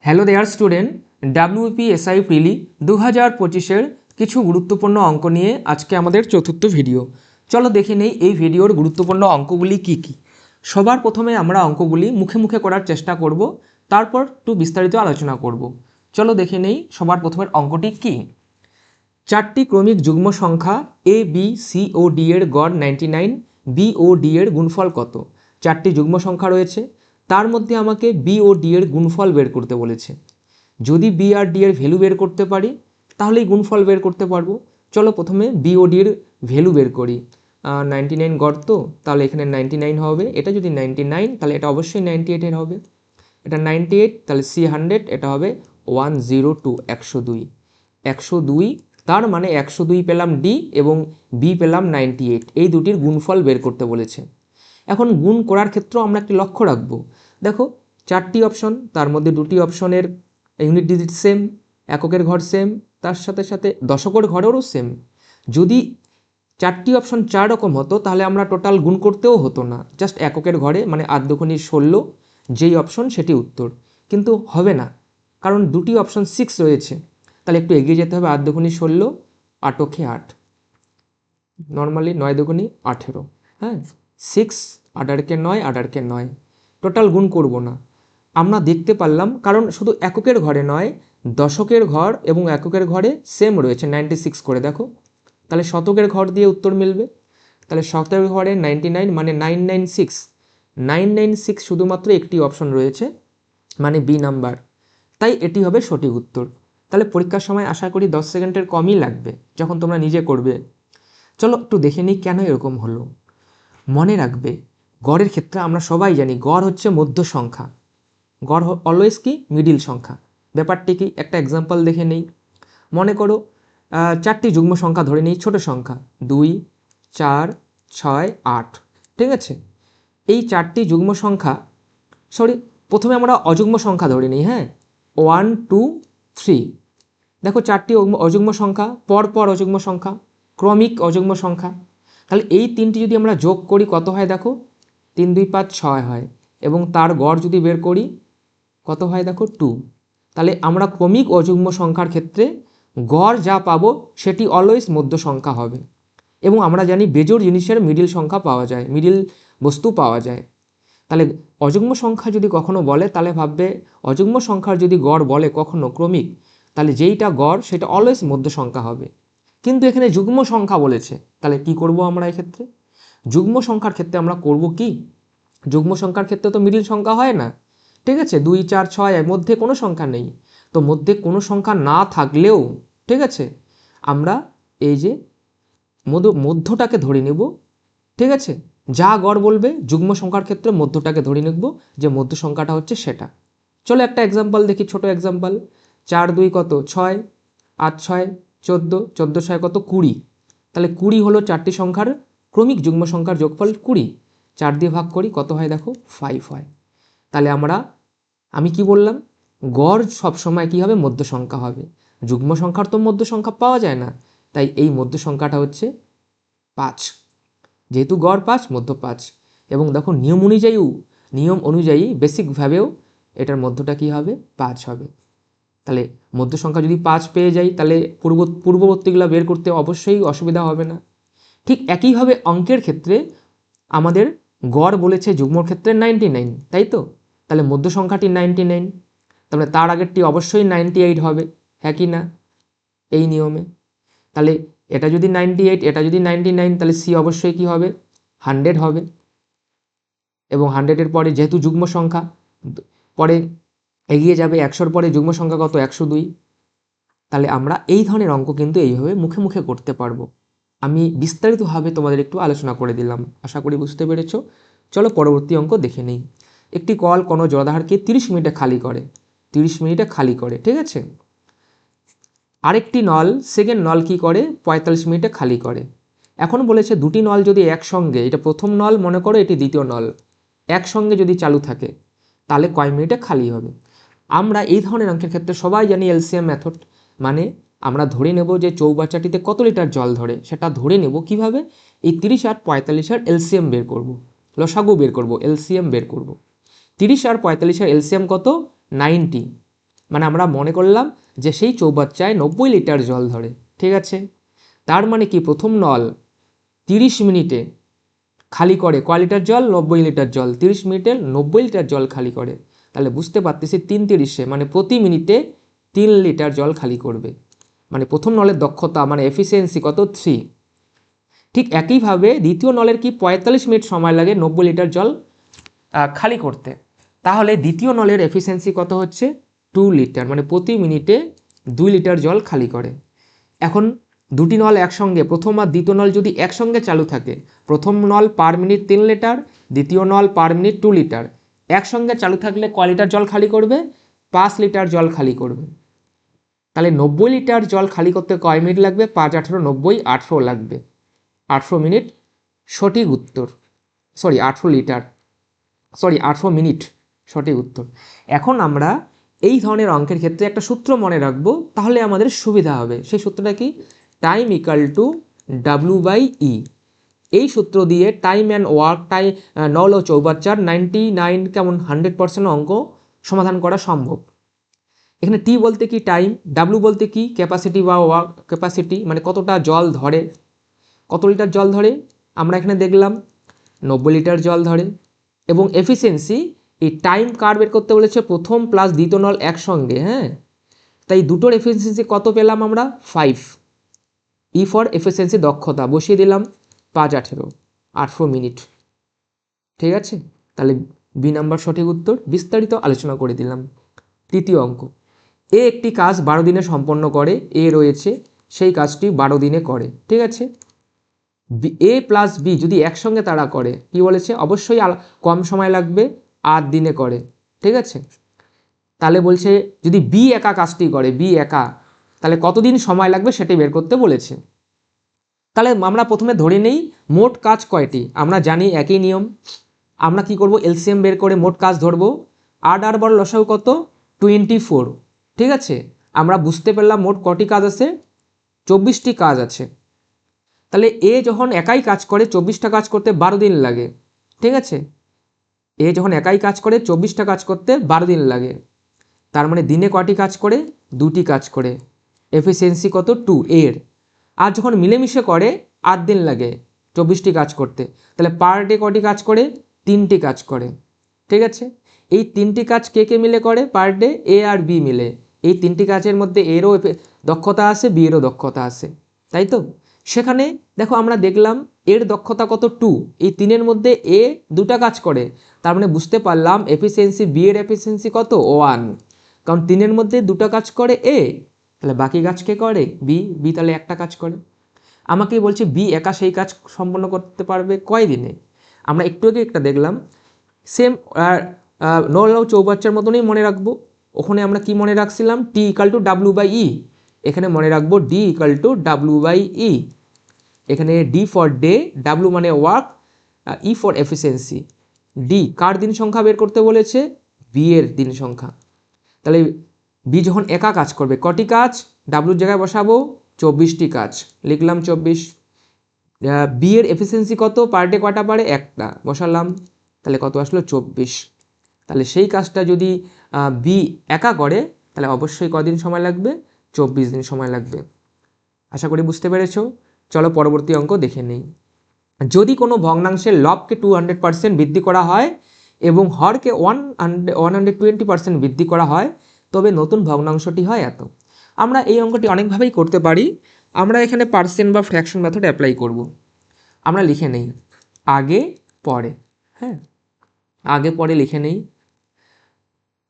Hello দেয়ার student, WPSI প্রিলি 2025-এর কিছু গুরুত্বপূর্ণ অঙ্ক নিয়ে আজকে আমাদের চতুর্থ ভিডিও। চলো দেখে নেই এই ভিডিওর গুরুত্বপূর্ণ অঙ্কগুলি কি কি। সবার প্রথমে আমরা অঙ্কগুলি মুখে মুখে করার চেষ্টা করব, তারপর একটু বিস্তারিত আলোচনা করব। চলো দেখে নেই সবার প্রথমের অঙ্কটি কি। চারটি ক্রমিক যুগ্ম সংখ্যা A B C O D এর গড় 99, বি ও ডি এর গুণফল কত। চারটি যুগ্ম সংখ্যা রয়েছে, তার মধ্যে আমাকে বি ও ডি এর গুণফল বের করতে বলেছে। যদি বি আর ডি এর ভ্যালু বের করতে পারি তাহলেই গুণফল বের করতে পারবো। চলো প্রথমে বি ও ডি এর ভ্যালু বের করি। 99 গড়, তো তাহলে এখানে 99 হবে। এটা যদি 99 তাহলে এটা অবশ্যই 98-এর হবে। এটা 98 তাহলে সি 100, এটা হবে 102, 102। 102, তার মানে 102 পেলাম ডি এবং বি পেলাম 98। এই দুটির গুণফল বের করতে বলেছে। এখন গুণ করার ক্ষেত্রেও আমরা একটি লক্ষ্য রাখবো। দেখো চারটি অপশন, তার মধ্যে দুটি অপশনের ইউনিট ডিজিট সেম, এককের ঘর সেম, তার সাথে সাথে দশকের ঘরেরও সেম। যদি চারটি অপশন চার রকম হতো তাহলে আমরা টোটাল গুণ করতেও হতো না, জাস্ট এককের ঘরে মানে 8 দুগুণে 16, যেই অপশন সেটি উত্তর। কিন্তু হবে না, কারণ দুটি অপশন 6 রয়েছে, তাহলে একটু এগিয়ে যেতে হবে। 8 দুগুণে 16, 8 × 8, নর্মালি 9 দুগুণে 18, হ্যাঁ 6, 8 × 9, 8 × 9, টোটাল গুণ করব না। আমরা দেখতে পারলাম, কারণ শুধু এককের ঘরে নয়, দশকের ঘর এবং এককের ঘরে সেম রয়েছে 96 করে। দেখো তাহলে শতকের ঘর দিয়ে উত্তর মিলবে। তাহলে শতকের ঘরে 99 মানে 996, 996 শুধুমাত্র একটি অপশন রয়েছে, মানে বি নাম্বার। তাই এটি হবে সঠিক উত্তর। তাহলে পরীক্ষার সময় আশা করি 10 সেকেন্ডের কমই লাগবে যখন তোমরা নিজে করবে। চলো একটু দেখে নিই কেন এরকম হলো। মনে রাখবে, গড়ের ক্ষেত্রে আমরা সবাই জানি গড় হচ্ছে মধ্য সংখ্যা। গড় অলওয়েজ কি মিডিল সংখ্যা। ব্যাপারটি কি, একটা এক্সাম্পল দেখে নেই। মনে করো চারটি যুগ্ম সংখ্যা ধরে নিই, ছোট সংখ্যা 2, 4, 6, 8, ঠিক আছে। এই চারটি যুগ্ম সংখ্যা, প্রথমে আমরা অযুগ্ম সংখ্যা ধরে নিই। হ্যাঁ 1, 2, 3। দেখো চারটি অযুগ্ম সংখ্যা, পরপর অযুগ্ম সংখ্যা, ক্রমিক অযুগ্ম সংখ্যা। তাহলে এই তিনটি যদি আমরা যোগ করি কত হয় দেখো, 3, 2, 5, 6 হয়, এবং তার গড় যদি বের করি কত হয় দেখো 2। তাহলে আমরা ক্রমিক অযুগ্ম সংখ্যার ক্ষেত্রে গড় যা পাবো সেটি অলওয়েজ মধ্য সংখ্যা হবে। এবং আমরা জানি বেজোড় জিনিসের মিডিল সংখ্যা পাওয়া যায়, মিডিল বস্তু পাওয়া যায়। তাহলে অযুগ্ম সংখ্যা যদি কখনো বলে তাহলে ভাববে, অযুগ্ম সংখ্যার যদি গড় বলে কখনো ক্রমিক, তাহলে যেইটা গড় সেটা অলওয়েজ মধ্য সংখ্যা হবে। কিন্তু এখানে যুগ্ম সংখ্যা বলেছে, তাহলে কি করব আমরা এক্ষেত্রে? যুগ্ম সংখ্যার ক্ষেত্রে আমরা করব কি, যুগ্ম সংখ্যার ক্ষেত্রে তো মিডিল সংখ্যা হয় না, ঠিক আছে। 2, 4, 6 এর মধ্যে কোনো সংখ্যা নেই, তো মধ্যে কোনো সংখ্যা না থাকলেও ঠিক আছে, আমরা এই যে মধ্যটাকে ধরে নেব, ঠিক আছে। যা গড় বলবে যুগ্ম সংখ্যার ক্ষেত্রে মধ্যটাকে ধরে নেব, যে মধ্য সংখ্যাটা হচ্ছে সেটা। চলো একটা এক্সাম্পল দেখি, ছোট এক্সাম্পল। 4, 2 কত 6, 8, 6, 14, 14, 6 কত 20। তাহলে 20 হলো চারটি সংখ্যার ক্রমিক যুগ্ম সংখ্যার যোগফল 20। 4 দিয়ে ভাগ করি কত হয় দেখো 5 হয়। তাহলে আমি কি বললাম, গড় সবসময় কি হবে, মধ্য সংখ্যা হবে। যুগ্ম সংখ্যার তো মধ্য সংখ্যা পাওয়া যায় না, তাই এই মধ্য সংখ্যাটা হচ্ছে 5। যেহেতু গড় 5, মধ্য 5। এবং দেখো নিয়ম অনুযায়ী বেসিকভাবেও এটার মধ্যটা কি হবে, 5 হবে। তাহলে মধ্য সংখ্যা যদি 5 পেয়ে যাই তাহলে পূর্ববর্তীগুলো বের করতে অবশ্যই অসুবিধা হবে না। ঠিক একইভাবে অঙ্কের ক্ষেত্রে আমাদের গড় বলেছে যুগ্মর ক্ষেত্রে 99, তাই তো। তাহলে মধ্য সংখ্যাটি 99, তাহলে তার আগেরটি অবশ্যই 98 হবে, হ্যাঁ কি না, এই নিয়মে। তাহলে এটা যদি 98, এটা যদি 99, তাহলে সি অবশ্যই কি হবে, 100 হবে। এবং 100-এর পরে যেহেতু যুগ্ম সংখ্যা, পরে এগিয়ে যাবে, 100-র পরে যুগ্ম সংখ্যা কত, 102। তাহলে আমরা এই ধরনের অঙ্ক কিন্তু এইভাবে মুখে মুখে করতে পারবো। আমি বিস্তারিতভাবে তোমাদের একটু আলোচনা করে দিলাম, আশা করি বুঝতে পেরেছো। চলো পরবর্তী অঙ্ক দেখে নেই। একটি কল কোনো জলাধারকে 30 মিনিটে খালি করে, 30 মিনিটে খালি করে, ঠিক আছে। আরেকটি নল, সেকেন্ড নল কি করে, 45 মিনিটে খালি করে। এখন বলেছে দুটি নল যদি একসঙ্গে, এটা প্রথম নল মনে করো, এটি দ্বিতীয় নল, একসঙ্গে যদি চালু থাকে তাহলে কয় মিনিটে খালি হবে। আমরা এই ধরনের অঙ্কের ক্ষেত্রে সবাই জানি এলসিএম মেথড, মানে আমরা ধরে নেব যে চৌবাচ্চাটিতে কত লিটার জল ধরে, সেটা ধরে নেব কিভাবে, এই 30 আর 45-এর এলসিএম বের করব, লসাগু বের করব, এলসিএম বের করব। 30 আর 45-এর এলসিএম কত, 90। মানে আমরা মনে করলাম যে সেই চৌবাচ্চায় 90 লিটার জল ধরে, ঠিক আছে। তার মানে কি প্রথম নল 30 মিনিটে খালি করে কয় লিটার জল, 90 লিটার জল, 30 মিনিটে 90 লিটার জল খালি করে। তাহলে বুঝতে পারতেছি 3 × 30 মানে প্রতি মিনিটে 3 লিটার জল খালি করবে। মানে প্রথম নলের দক্ষতা মানে এফিসিয়েন্সি কত, 3। ঠিক একইভাবে দ্বিতীয় নলের কি 45 মিনিট সময় লাগে 90 লিটার জল খালি করতে। তাহলে দ্বিতীয় নলের এফিসিয়েন্সি কত হচ্ছে, 2 লিটার, মানে প্রতি মিনিটে 2 লিটার জল খালি করে। এখন দুটি নল একসঙ্গে, প্রথম আর দ্বিতীয় নল যদি একসঙ্গে চালু থাকে, প্রথম নল পার মিনিট 3 লিটার, দ্বিতীয় নল পার মিনিট 2 লিটার, একসঙ্গে চালু থাকলে কয় লিটার জল খালি করবে, 5 লিটার জল খালি করবে। তাহলে 90 লিটার জল খালি করতে কয় মিনিট লাগবে, 5 × 18 90, 18 লাগবে, 18 মিনিট সঠিক উত্তর। 18 লিটার, 18 মিনিট সঠিক উত্তর। এখন আমরা এই ধরনের অঙ্কের ক্ষেত্রে একটা সূত্র মনে রাখবো, তাহলে আমাদের সুবিধা হবে। সেই সূত্রটা কি, টাইম = W/E। এই সূত্র দিয়ে টাইম অ্যান্ড ওয়ার্ক, নল ও চৌবাচ্চার 99 কেমন 100% অঙ্ক সমাধান করা সম্ভব। এখানে টি বলতে কি টাইম, ডাব্লু বলতে কি ক্যাপাসিটি বা ওয়ার্ক ক্যাপাসিটি, মানে কতটা জল ধরে, কত লিটার জল ধরে, আমরা এখানে দেখলাম 90 লিটার জল ধরে। এবং এফিসিয়েন্সি, এই টাইম কার বের করতে বলেছে, প্রথম প্লাস দ্বিতীয় নল একসঙ্গে, হ্যাঁ। তাই দুটোর এফিসিয়েন্সি কত পেলাম আমরা, 5। ই ফর এফিসিয়েন্সি, দক্ষতা বসিয়ে দিলাম 5 × 18 মিনিট, ঠিক আছে। তাহলে বি নাম্বার সঠিক উত্তর। বিস্তারিত আলোচনা করে দিলাম। তৃতীয় অঙ্ক, এ একটি কাজ 12 দিনে সম্পন্ন করে, এ রয়েছে সেই কাজটি 12 দিনে করে, ঠিক আছে। এ প্লাস বি যদি একসঙ্গে তারা করে, কি বলেছে, অবশ্যই কম সময় লাগবে, 8 দিনে করে, ঠিক আছে। তাহলে বলছে যদি বি একা কাজটি করে, বি একা, তাহলে কতদিন সময় লাগবে সেটাই বের করতে বলেছে। তাহলে আমরা প্রথমে ধরে নেই মোট কাজ কয়টি, আমরা জানি একই নিয়ম। আমরা কি করব, এলসিএম বের করে মোট কাজ ধরবো। 8 আর বড় লসাগু কত, 24, ঠিক আছে। আমরা বুঝতে পারলাম মোট কটি কাজ আছে, 24টি কাজ আছে। তাহলে এ যখন একাই কাজ করে 24টা কাজ করতে 12 দিন লাগে, ঠিক আছে। এ যখন একাই কাজ করে 24টা কাজ করতে 12 দিন লাগে। তার মানে দিনে কয়টি কাজ করে, 2টি কাজ করে। এফিসিয়েন্সি কত, 2 এর। আর যখন মিলেমিশে করে 8 দিন লাগে 24টি কাজ করতে। তাহলে পার ডে কয়টি কাজ করে, 3টি কাজ করে, ঠিক আছে। এই 3টি কাজ কে কে মিলে করে পার ডে, এ আর বি মিলে। এই 3টি কাজের মধ্যে এরও দক্ষতা আছে, বি এরও দক্ষতা আছে, তাই তো। সেখানে দেখো আমরা দেখলাম এর দক্ষতা কত, 2। এই 3-এর মধ্যে এ 2টা কাজ করে, তার মানে বুঝতে পারলাম এফিসিয়েন্সি, বি এর এফিসিয়েন্সি কত, 1। কারণ 3-এর মধ্যে 2টা কাজ করে এ, তাহলে বাকি কাজ কে করে, বি তাহলে একটা কাজ করে। আমাকে বলছে বি একা সেই কাজ সম্পন্ন করতে পারবে কয় দিনে। আমরা একটু আগে একটা দেখলাম, সেম নল ও চৌবাচ্চার মতনই মনে রাখবো। ওখানে আমরা কি মনে রাখছিলাম, টি = W/E, এখানে মনে রাখবো ডি = W/E। এখানে ডি ফর ডে, ডাব্লু মানে work, E for efficiency. D কার দিন সংখ্যা বের করতে বলেছে, বি এর দিন সংখ্যা। তাহলে বি যখন একা কাজ করবে কটি কাজ, ডাব্লুর জায়গায় বসাবো 24টি কাজ, লিখলাম 24। বি এর এফিসিয়েন্সি কত, পার ডে কয়টা পারে, একটা, বসালাম, তাহলে কত আসলো, 24। তাহলে সেই কাজটা যদি বি একা করে তাহলে অবশ্যই কদিন সময় লাগবে, 24 দিন সময় লাগবে। আশা করি বুঝতে পেরেছো। চলো পরবর্তী অঙ্ক দেখে নেই। যদি কোনো ভগ্নাংশের লবকে 200% বৃদ্ধি করা হয় এবং হরকে 120% বৃদ্ধি করা হয়, তবে নতুন ভগ্নাংশটি হয় এত। আমরা এই অঙ্কটি অনেকভাবেই করতে পারি। আমরা এখানে পার্সেন্ট বা ফ্র্যাকশন মেথড অ্যাপ্লাই করব। আমরা লিখে নেই আগে পরে, হ্যাঁ, আগে পরে লিখে নেই।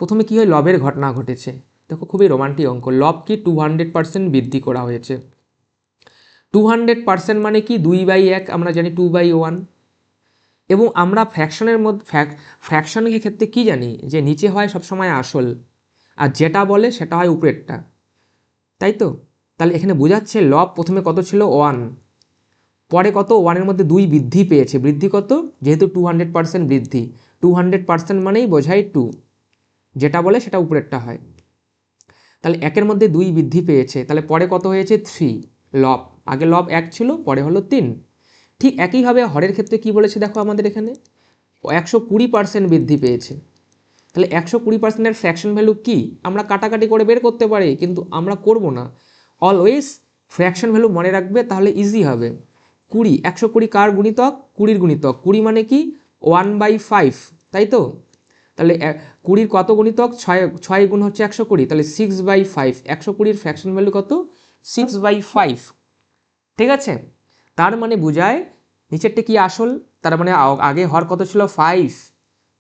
প্রথমে কি হয়, লবের ঘটনা ঘটেছে। দেখো খুবই রোমান্টিক অঙ্ক, লব কি 200% বৃদ্ধি করা হয়েছে। 200% মানে কি, 2/1, আমরা জানি 2/1। এবং আমরা ফ্র্যাকশনের মধ্যে ফ্র্যাকশনের ক্ষেত্রে কি জানি, যে নিচে হয় সবসময় আসল, আর যেটা বলে সেটা হয় উপরেরটা, তাই তো। তাহলে এখানে বোঝাচ্ছে লব প্রথমে কত ছিল, 1, পরে কত, 1-এর মধ্যে 2 বৃদ্ধি পেয়েছে। বৃদ্ধি কত, যেহেতু 200% বৃদ্ধি, 200% মানেই বোঝায় 2, যেটা বলে সেটা উপরেরটা হয়। তাহলে 1-এর মধ্যে 2 বৃদ্ধি পেয়েছে, তাহলে পরে কত হয়েছে, 3 লব। আগে লব 1 ছিল, পরে হলো 3। ঠিক একইভাবে হরের ক্ষেত্রে কি বলেছে দেখো, আমাদের এখানে 120% বৃদ্ধি পেয়েছে। তাহলে 120%-এর ফ্র্যাকশন ভ্যালু কি আমরা কাটাকাটি করে বের করতে পারি, কিন্তু আমরা করব না। অলওয়েজ ফ্র্যাকশন ভ্যালু মনে রাখবে, তাহলে ইজি হবে। 20, 120 কার গুণিতক? 20-র গুণিতক। 20 মানে কি? 1/5, তাই তো? তাহলে 20-র কত গুণিতক? 6 গুণ হচ্ছে 120, তাহলে 6/5। 120-র ফ্র্যাকশন ভ্যালু কত? 6/5, ঠিক আছে? তার মানে বোঝায় নিচেরটা কি আসল, তার মানে আগে হর কত ছিল? 5,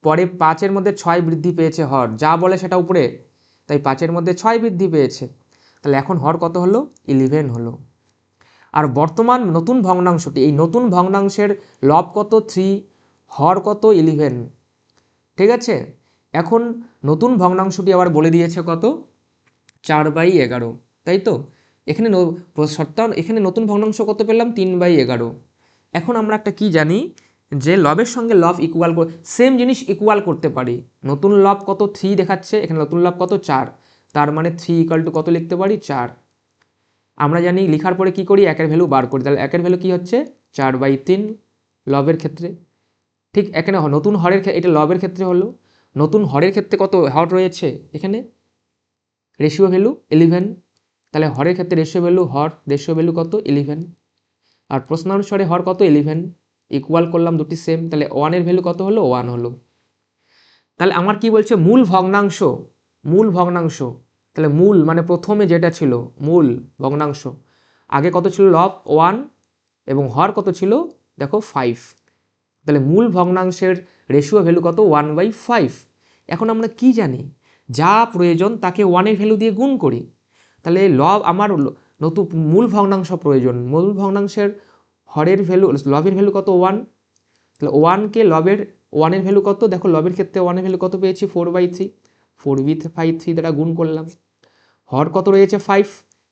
পরে 5-এর মধ্যে 6 বৃদ্ধি পেয়েছে হর, যা বলে সেটা উপরে, তাই 5-এর মধ্যে 6 বৃদ্ধি পেয়েছে। তাহলে এখন হর কত হলো? 11 হলো। আর বর্তমান নতুন ভগ্নাংশটি, এই নতুন ভগ্নাংশের লব কত? 3, হর কত? 11, ঠিক আছে? এখন নতুন ভগ্নাংশটি আবার বলে দিয়েছে কত? 4/11, তাই তো? এখানে এখানে নতুন ভগ্নাংশ কত পেলাম? 3/11। এখন আমরা একটা কি জানি, যে লবের সঙ্গে লব ইকুয়াল, সেম জিনিস ইকুয়াল করতে পারি। নতুন লব কত? 3 দেখাচ্ছে, এখানে নতুন লব কত? 4, তার মানে 3 = কত লিখতে পারি? 4। আমরা জানি লেখার পরে কি করি? একের ভ্যালু বার করি। তাহলে একের ভ্যালু কি হচ্ছে? 4/3 লবের ক্ষেত্রে। ঠিক এখানে নতুন হরের এটা লবের ক্ষেত্রে হলো। নতুন হরের ক্ষেত্রে কত হর রয়েছে? এখানে রেশিও ভ্যালু 11, তাহলে হরের ক্ষেত্রে রেশিও ভ্যালু হর রেশিও ভ্যালু কত? 11। আর প্রশ্নানুসারে হর কত? 11, ইকুয়াল করলাম দুটি সেম, তাহলে 1-এর ভ্যালু কত হলো? 1 হলো। তাহলে আমার কি বলছে? মূল ভগ্নাংশ, মূল ভগ্নাংশ। তাহলে মূল মানে প্রথমে যেটা ছিল মূল ভগ্নাংশ, আগে কত ছিল? লব 1 এবং হর কত ছিল? দেখো 5। তাহলে মূল ভগ্নাংশের রেশিও ভ্যালু কত? 1/5। এখন আমরা কি জানি? যা প্রয়োজন তাকে 1-এর ভ্যালু দিয়ে গুণ করি। তাহলে লব আমার নতুন মূল ভগ্নাংশ প্রয়োজন, মূল ভগ্নাংশের হরের ভ্যালু লবের ভ্যালু কত? 1। তাহলে 1-কে লবের 1-এর ভ্যালু কত? দেখো লবের ক্ষেত্রে 1-এর ভ্যালু কত পেয়েছি? 4/3, 4/3 দ্বারা গুণ করলাম। হর কত রয়েছে? 5,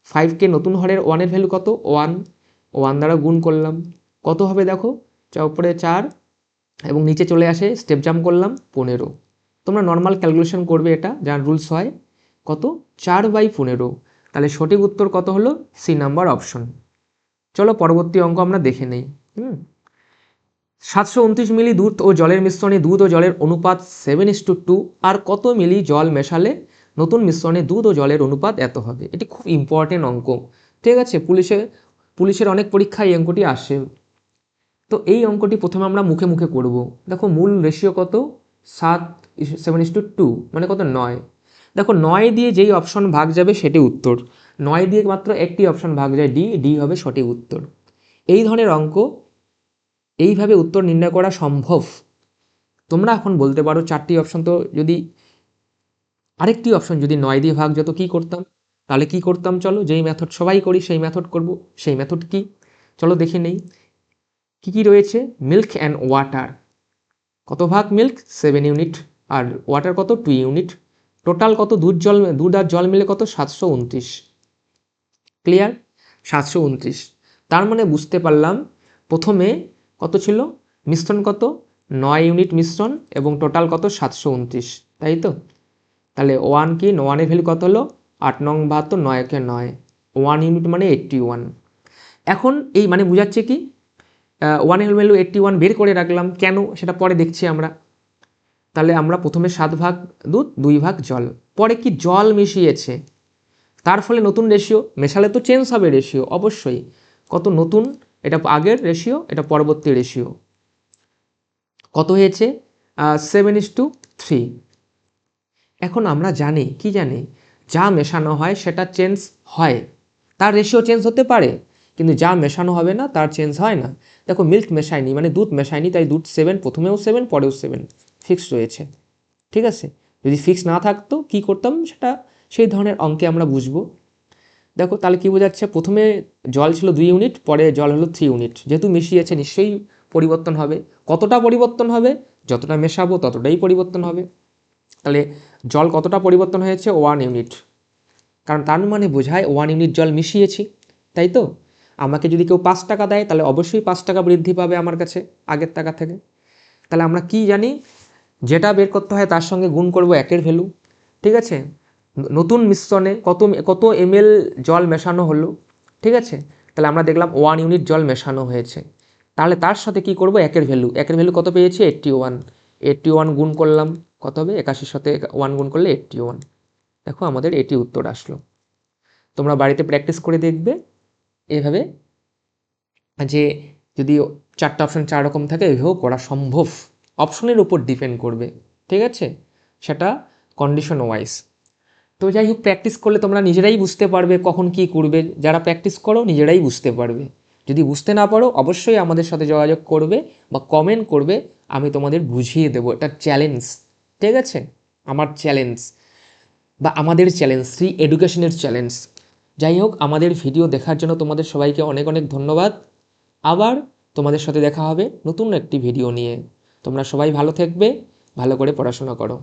5-কে নতুন হরের 1-এর ভ্যালু কত? 1, 1 দ্বারা গুণ করলাম। কত হবে দেখো? উপরে 4 এবং নিচে চলে আসে, স্টেপ জাম্প করলাম 15। তোমরা নর্মাল ক্যালকুলেশন করবে, এটা যার রুলস হয় কত? 4/15। তাহলে সঠিক উত্তর কত হলো? C number option. চলো পরবর্তী অঙ্ক আমরা দেখে নেই। 729 মিলি দুধ ও জলের মিশ্রণে দুধ ও জলের অনুপাত 7:2, আর কত মিলি জল মেশালে নতুন মিশ্রণে দুধ ও জলের অনুপাত এত হবে। এটি খুব ইম্পর্টেন্ট অঙ্ক, ঠিক আছে? পুলিশের অনেক পরীক্ষায় এই অঙ্কটি আসে। তো এই অঙ্কটি প্রথমে আমরা মুখে মুখে করব। দেখো মূল রেশিও কত? 7:2, মানে কত? 9। দেখো 9 দিয়ে যেই অপশন ভাগ যাবে সেটি উত্তর। 9 দিয়ে মাত্র একটি অপশন ভাগ যায়, ডি, ডি হবে সঠিক উত্তর। এই ধরনের অঙ্ক এইভাবে উত্তর নির্ণয় করা সম্ভব। তোমরা এখন বলতে পারো 4টি অপশন, তো যদি আরেকটি অপশন যদি 9 দিয়ে ভাগ যেত কি করতাম? তাহলে কি করতাম? চলো যেই মেথড সবাই করি সেই মেথড করব। সেই মেথড কি? চলো দেখে নেই। কি কি রয়েছে? মিল্ক অ্যান্ড ওয়াটার, কত ভাগ মিল্ক? 7 ইউনিট, আর ওয়াটার কত? 2 ইউনিট। টোটাল কত? দুধ আর জল মিলে কত? 729। ক্লিয়ার? 729। তার মানে বুঝতে পারলাম প্রথমে কত ছিল? মিশ্রণ কত? 9 ইউনিট মিশ্রণ, এবং টোটাল কত? 729, তাই তো? তাহলে 1 কি? 1-এর ভ্যালু কত হলো? 8 নং 72, 9-কে 9, 1 ইউনিট মানে 81। এখন এই মানে বোঝাচ্ছে কি? 1-এর ভ্যালু 81 বের করে রাখলাম, কেন সেটা পরে দেখছি আমরা। তাহলে আমরা প্রথমে 7 ভাগ দুধ 2 ভাগ জল, পরে কি? জল মিশিয়েছে, তার ফলে নতুন রেশিও, মেশালে তো চেঞ্জ হবে রেশিও অবশ্যই। কত? নতুন, এটা আগের রেশিও, এটা পরবর্তী রেশিও। কত হয়েছে? 7:3। এখন আমরা জানি, কি জানি? যা মেশানো হয় সেটা চেঞ্জ হয়, তার রেশিও চেঞ্জ হতে পারে, কিন্তু যা মেশানো হবে না তার চেঞ্জ হয় না। দেখো মিল্ক মেশায়নি মানে দুধ মেশায়নি, তাই দুধ 7, প্রথমেও 7 পরেও 7 ফিক্সড রয়েছে, ঠিক আছে? যদি ফিক্স না থাকতো কি করতাম সেটা সেই ধরনের অঙ্কে আমরা বুঝবো। দেখো তাহলে কি বোঝাচ্ছে? প্রথমে জল ছিল 2 ইউনিট, পরে জল হলো 3 ইউনিট, যেহেতু মিশিয়েছে নিশ্চয়ই পরিবর্তন হবে। কতটা পরিবর্তন হবে? যতটা মেশাবো ততটাই পরিবর্তন হবে। তাহলে জল কতটা পরিবর্তন হয়েছে? 1 ইউনিট, কারণ তার মানে বোঝায় 1 ইউনিট জল মিশিয়েছি, তাই তো? আমাকে যদি কেউ 5 টাকা দেয় তাহলে অবশ্যই 5 টাকা বৃদ্ধি পাবে আমার কাছে আগের টাকা থেকে। তাহলে আমরা কি জানি? যেটা বের করতে হয় তার সঙ্গে গুণ করব 1-এর ভ্যালু, ঠিক আছে? নতুন মিশ্রণে কত ml জল মেশানো হলো, ঠিক আছে? তাহলে আমরা দেখলাম 1 ইউনিট জল মেশানো হয়েছে, তাহলে তার সাথে কি করব? 1-এর ভ্যালু, 1-এর ভ্যালু কত পেয়েছি? 81, 81 গুণ করলাম কত হবে? 81 সাথে 1 গুণ করলে 81। দেখো আমাদের এটি উত্তর আসলো। তোমরা বাড়িতে প্র্যাকটিস করে দেখবে এভাবে, যে যদি 4টা অপশন 4 রকম থাকে এভাবেও করা সম্ভব। অপশনের উপর ডিপেন্ড করবে, ঠিক আছে, সেটা কন্ডিশন ওয়াইজ। তো যাই হোক, প্র্যাকটিস করলে তোমরা নিজেরাই বুঝতে পারবে কখন কি করবে। যারা প্র্যাকটিস করো নিজেরাই বুঝতে পারবে। যদি বুঝতে না পারো অবশ্যই আমাদের সাথে যোগাযোগ করবে বা কমেন্ট করবে, আমি তোমাদের বুঝিয়ে দেবো। এটা চ্যালেঞ্জ, ঠিক আছে, আমার চ্যালেঞ্জ বা আমাদের চ্যালেঞ্জ, শ্রী এডুকেশনের চ্যালেঞ্জ। যাই হোক, আমাদের ভিডিও দেখার জন্য তোমাদের সবাইকে অনেক অনেক ধন্যবাদ। আবার তোমাদের সাথে দেখা হবে নতুন একটি ভিডিও নিয়ে। তোমরা সবাই ভালো থাকবে, ভালো করে পড়াশোনা করো।